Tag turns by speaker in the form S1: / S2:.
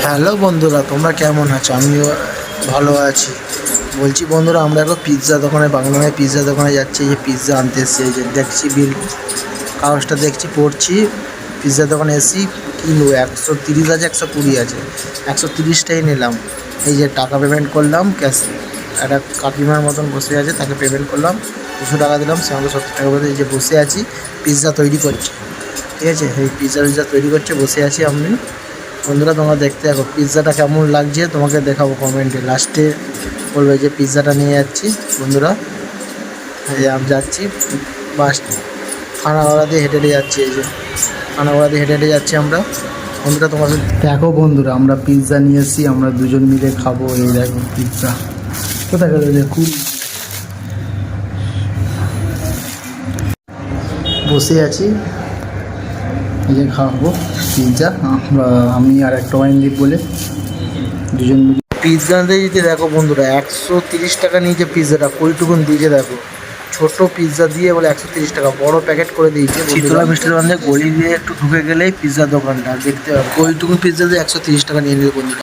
S1: Hello বন্ধুরা, তোমরা কেমন আছো? আমিও ভালো আছি। বলছি বন্ধুরা, আমরা এখন পিৎজা দোকানে, বাংলায় পিৎজা দোকানে যাচ্ছি। এই যে পিৎজা আনতে এসছি, এই যে দেখছি বিল কাগজটা দেখছি, পড়ছি। পিৎজা দোকানে এসছি, কিনবো 130 আছে, 120 আছে, 130টাই নিলাম। এই যে টাকা পেমেন্ট করলাম ক্যাশ, একটা কাকিমার মতন বসে আছে, তাকে পেমেন্ট করলাম, 200 টাকা দিলাম, সে আমাকে 70 টাকা বলে। এই যে বসে আছি, পিৎজা তৈরি করছে, ঠিক আছে? এই পিৎজা তৈরি করছে, বসে আছি আমি। বন্ধুরা, তোমরা দেখতে থাকো পিৎজাটা কেমন লাগছে, তোমাকে দেখাবো কমেন্টে, লাস্টে বলবে যে পিৎজাটা নিয়ে যাচ্ছি। বন্ধুরা, এই আমি যাচ্ছি, বাস থানাওয়ালা দিয়ে হেঁটে হেঁটে যাচ্ছি। এই যে থানাওয়ালা দিয়ে হেঁটে হেঁটে যাচ্ছি আমরা। বন্ধুরা, তোমাদের দেখো, বন্ধুরা আমরা পিৎজা নিয়ে এসেছি, আমরা দুজন মিলে খাবো। এই দেখো পিৎজা, কোথায় গেলো? দেখুন, বসে আছি, এই যে খাবো পিৎজা। আমি আর একটা ওয়াইনদীপ বলে দুজন মিলে পিৎজা দিয়েছে। দেখো বন্ধুরা, 130 টাকা নিয়েছে পিৎজাটা, কইটুকুন দিয়েছে দেখো। ছোট পিৎজা দিয়ে বলে 130 টাকা, বড় প্যাকেট করে দিয়েছে। শীতলা মিষ্টির দোকান থেকে গলি দিয়ে একটু ঢুকে গেলেই পিৎজার দোকানটা দেখতে হবে। কইটুকুন পিৎজা দিয়ে 130 টাকা নিয়ে নিল বন্ধুরা।